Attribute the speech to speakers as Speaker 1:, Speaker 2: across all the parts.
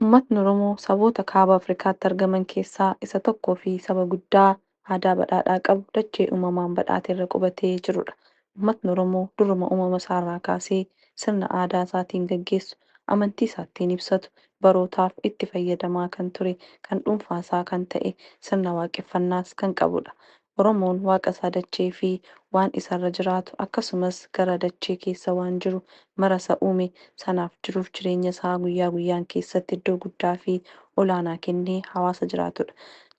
Speaker 1: Uummatni Oromoo saboota kaaba Afrikaatti argaman keessaa isa tokkoo fi saba guddaa aadaa badhaadhaa qabu, dachee uumamaan badhaate irra qubatee jirudha. Uummatni Oromoo duruma uumama isaarraa kaasee sirna aadaa isaatiin gaggeessu, amantii isaa ittiin ibsatu, barootaaf itti fayyadamaa kan ture, kan dhuunfaa isaa kan ta'e, sirna waaqeffannaas kan qabudha. Oromoon waaqa isaa dachee fi waan isarra jiraatu akkasumas gara dachee keessa waan jiru mara isa uume sanaaf jiruuf jireenya isaa guyyaa guyyaan keessatti iddoo guddaa fi olaanaa kennee hawaasa jiraatudha.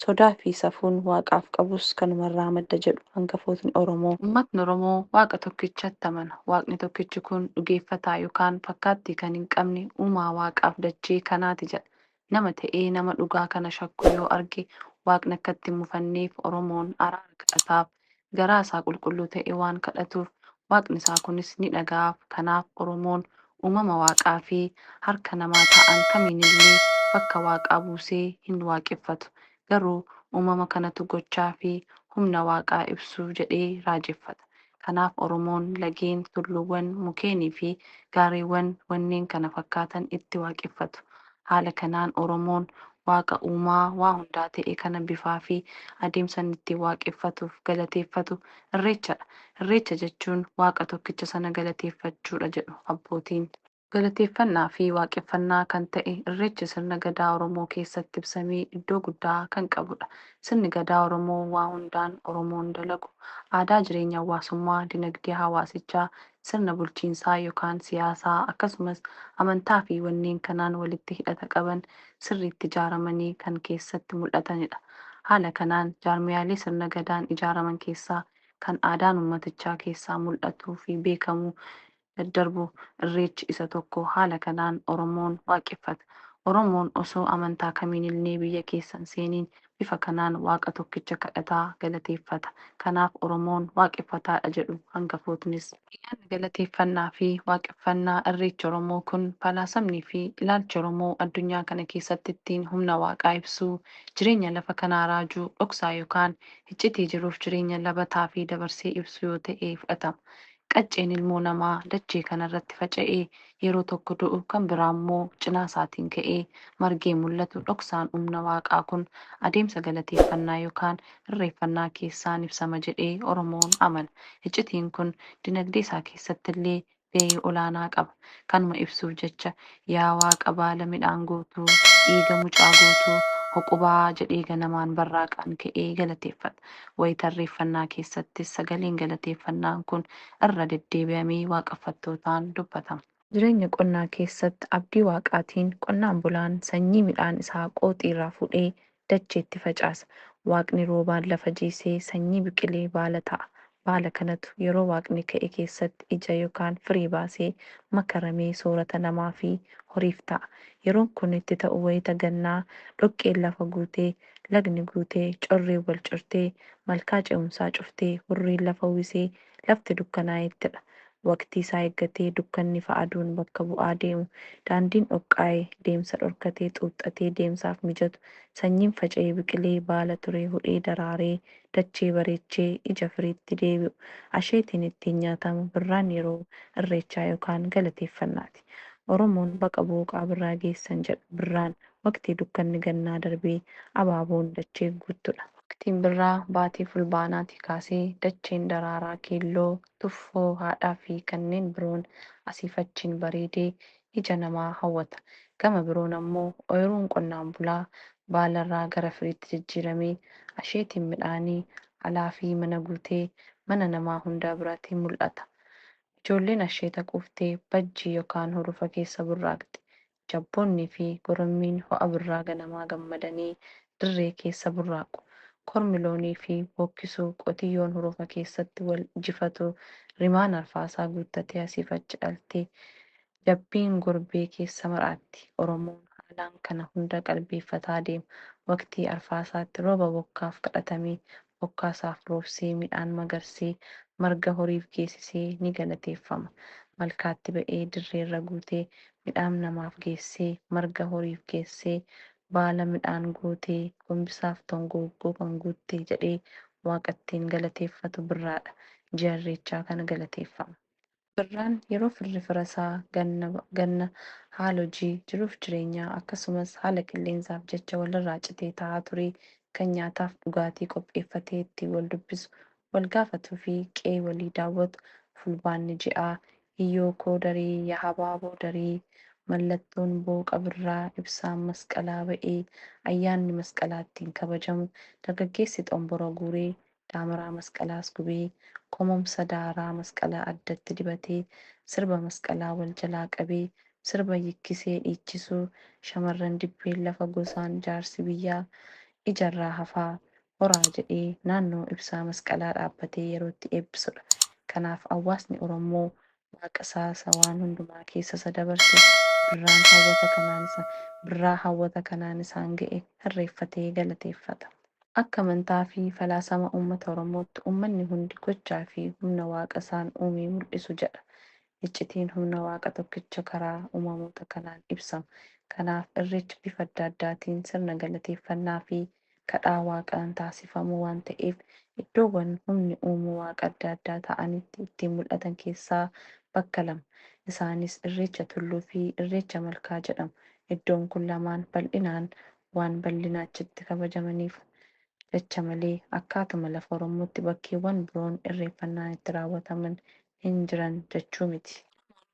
Speaker 1: Sodaa fi safuun waaqaaf qabus kanumarraa madda jedhu hangafootni Oromoo. Uummatni Oromoo waaqa tokkichatti amana. Waaqni tokkichi kun dhugeeffataa yookaan fakkaattii kan hin qabne uumaa waaqaaf dachee kanaati jedha. Nama ta'ee nama dhugaa kana shakku yoo arge waaqni akka itti hin mufanneef Oromoon araara kadhataaf. Garaa isaa qulqulluu ta'e waan kadhatuuf waaqni isaa kunis ni dhaga'aaf. Kanaaf Oromoon uumama waaqaa fi harka namaa ta'an kamiinillee bakka waaqaa buusee hin waaqeffatu. Garuu uumama kanatu gochaa fi humna waaqaa ibsuu jedhee raajeffata. Kanaaf Oromoon lageen, tulluuwwan, mukeenii fi gaarreewwan wanneen kana fakkaatan itti waaqeffatu. Haala kanaan Oromoon waaqa uumaa waa hundaa ta'e kana bifaa fi adeemsa inni ittiin waaqeffatuuf galateeffatu irreechadha. Irreecha jechuun waaqa tokkicha sana galateeffachuudha jedhu abbootiin. Galateeffannaa fi waaqeffannaa kan ta'e irreechi sirna gadaa Oromoo keessatti ibsamee iddoo guddaa kan qabudha. Sirni gadaa Oromoo waa hundaan Oromoon dalagu aadaa jireenya hawaasummaa, dinagdee hawaasichaa, sirna bulchiinsaa yookaan siyaasaa akkasumas amantaa fi wanneen kanaan walitti hidhata qaban sirriitti ijaaramanii kan keessatti mul'atanidha. Haala kanaan jaarmiyaalee sirna gadaan ijaaraman keessaa kan aadaan uummatichaa keessaa mul'atuu fi beekamu daddarbu irreechi isa tokko. Haala kanaan Oromoon waaqeffata. Oromoon osoo amantaa kamiinillee biyya keessa hin seeniin bifa kanaan waaqa tokkicha kadhataa galateeffata. Kanaaf Oromoon waaqeffataadha jedhu hangafootnis. Ayyaanni galateeffannaa fi waaqeffannaa irreechi Oromoo kun falaasamnii fi ilaalchi Oromoo addunyaa kana keessatti ittiin humna waaqaa ibsuu, jireenya lafa kanaa raajuu, dhoksaa yookaan iccitii jiruuf jireenya labataa fi dabarsee ibsu yoo ta'e fudhatama. Qacceen ilmoo namaa dachee kanarratti faca'ee yeroo tokko du'u kan biraa immoo cinaa isaatiin ka'ee margee mul'atu dhoksaan humna waaqaa kun adeemsa galateeffannaa yookaan irreeffannaa keessaan ibsama jedhee Oromoon amana. Iccitiin kun dinagdee isaa keessatti illee gahee olaanaa qaba. Kanuma ibsuuf jecha yaa waaqa baala midhaan guutuu, dhiiga mucaa guutuu, Hoqubaa jedhee ganamaan barraaqaan ka'ee galateeffata. Wayita irreeffannaa keessattis sagaleen galateeffannaa kun irra deddeebi'amee waaqeffattootaan dubbatama. Jireenya qonnaa keessatti abdii waaqaatiin qonnaan bulaan sanyii midhaan isaa qooxii irraa fuudhee dacheetti facaasa. Waaqni roobaan lafa jiisee sanyii biqilee baala ta'a. Baala kanatu yeroo waaqni ka'e keessatti ija yookaan firii baasee makaramee soorata namaa fi horiif ta'a. Yeroon kun itti ta'u wayita gannaa dhoqqeen lafa guutee, lagni guutee, correen wal cortee, malkaa ce'umsaa cuftee, hurriin lafa uwwisee lafti dukkanaa'ettidha. Waqtii isaa eeggatee dukkanni fi aduun bakka bu'aa deemu. Daandiin dhoqqaa'ee deemsa dhorkatee xuuxxatee deemsaaf mijatu. Sanyiin faca'ee biqilee baala ture hudhee daraaree dachee bareechee ija firiitti deebi'u. Asheetiin ittiin nyaatamu birraan yeroo irreechaa yookaan galateeffannaati. Oromoon baqa booqaa birraa geessan jedha. Birraan waqtii dukkanni gannaa darbee abaaboon dachee guuttudha. Waqtiin birraa baatii fulbaanaati kaasee dacheen daraaraa keelloo, tuffoo, haadhaa fi kanneen biroon asiif achiin bareedee ija namaa hawwata. Gama biroon ammoo ooyiruun qonnaan bulaa baalarraa gara firiitti jijjiiramee asheetiin midhaanii alaa fi mana guutee mana namaa hundaa biratti mul'ata. Ijoolleen asheeta quuftee bajjii yookaan hurufa keessa burraaqxi. Jabboonnii fi gorommiin ho'a birraa ganamaa gammadanii dirree keessa burraaqu. Kormi loonii fi bookkisuu qotiyyoon hurufa keessatti wal jifatu rimaan arfaasaa guuttatee asiif achi dhaltee jabbiin gorbee keessa maraatti. Oromoon haalaan kana hunda qalbeeffataa deema. Waqtii arfaasaatti rooba bokkaaf kadhatamee bokkaasaaf roobsee midhaan magarsee marga horiif geessisee ni galateeffama. Malkaatti ba'ee dirreerra guutee midhaan namaaf geessee marga horiif geessee baala midhaan guutee gombisaaf tongoggoo kan guutte jedhee waaqa ittiin galateeffatu birraadha. Ji'a irreechaa kana galateeffama. Birraan yeroo firri firasaa ganna haala hojii, jiruuf jireenyaa akkasumas haala qilleensaaf jecha walirraa citee taa'aa ture kan nyaataaf dhugaatii qopheeffatee ittiin wal dubbisu, wal gaafatuu fi qe'ee walii daawwatu fulbaanni ji'aa, hiyyoo koo daree yaa habaaboo daree, mallattoon booqa birraa ibsaan masqalaa ba'ee, ayyaanni masqalaa ittiin kabajamu, dargaggeessi xomboroo guuree, daamaraa masqalaas gubee, komomsa daaraa masqalaa addatti dibatee, sirba masqalaa wal jalaa qabee, sirba hiikkisee dhiichisuu, shamarran dibbeen lafa gosaan jaarsi biyyaa ijarraa hafaa horaa jedhee naannoo ibsaa masqalaa dhaabbatee yerootti eebbisudha. Kanaaf hawaasni Oromoo waaqasaa isa waan hundumaa keessa isa dabarse birraa hawwata kanaan isaan ga'e irreeffatee galateeffata. Akka amantaa fi falaasama uummata Oromootti uummanni hundi gochaa fi humna waaqa isaan uume mul'isu jedha. Iccitiin humna waaqa tokkicha karaa uumamoota kanaan ibsama. Kanaaf irreechi bifa adda addaatiin sirna galateeffannaa fi kadhaa waaqaan taasifamu waan ta'eef iddoowwan humni uumuu waaqa adda addaa ta'anitti ittiin mul'atan keessaa bakka lama. Isaanis irreecha tulluu fi irreecha malkaa jedhamu. Iddoon kun lamaan bal'inaan waan bal'ina achitti kabajamaniif jecha malee akkaatuma lafa Oromootti bakkeewwan biroon irreeffannaan itti raawwataman hin jiran jechuu miti.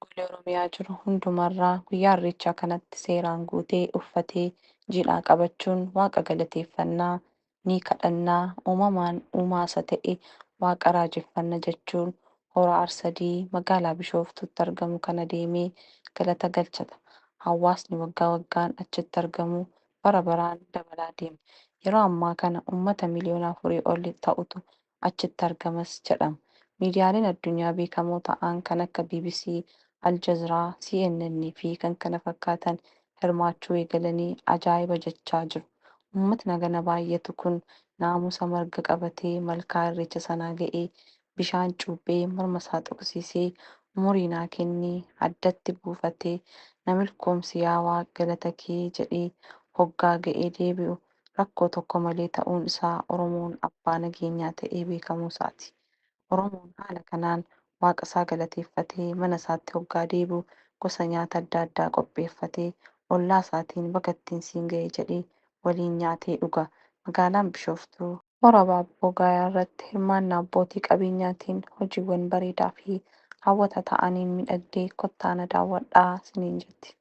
Speaker 1: Golee Oromiyaa jiru hundumarraa guyyaa irreechaa kanatti seeraan guutee uffatee jiidhaa qabachuun waaqa galateeffannaa ni kadhannaa uumamaan uumaa isa ta'e waaqa raajeffanna jechuun hora Arsadii magaalaa Bishooftuutti argamu kana deemee galata galchata. Hawaasni waggaa waggaan achitti argamu bara baraan dabalaa deema. Yeroo ammaa kana uummata miliyoona 4 ol ta'utu achitti argamas jedhama. Miidiyaaleen addunyaa beekamoo ta'an kan akka BBC, Aljazeeraa, CNN fi kan kana fakkaatan hirmaachuu eegalanii ajaa'iba jechaa jiru. Uummatni hagana baay'atu kun naamusa marga qabatee malkaa irreecha sanaa ga'ee bishaan cuuphee morma isaa tuqsiisee umurii naa kennii addatti buufatee na milkoomsi yaa Waaqi galata kee jedhee hoggaa ga'ee deebi'u rakkoo tokko malee ta'uun isaa Oromoon abbaa nageenyaa ta'ee beekamuu isaati. Oromoon haala kanaan waaqa isaa galateeffatee mana isaatti hoggaa deebi'u gosa nyaata adda addaa qopheeffatee ollaa isaatiin baga ittiin siin ga'e jedhee waliin nyaatee dhuga. Magaalaan Bishooftuu hora Baabboo Gaayaa irratti hirmaannaa abbootii qabeenyaatiin hojiiwwan bareedaa fi hawwataa ta'aniin miidhagdee kottaa na daawwadhaa isiniin jetti.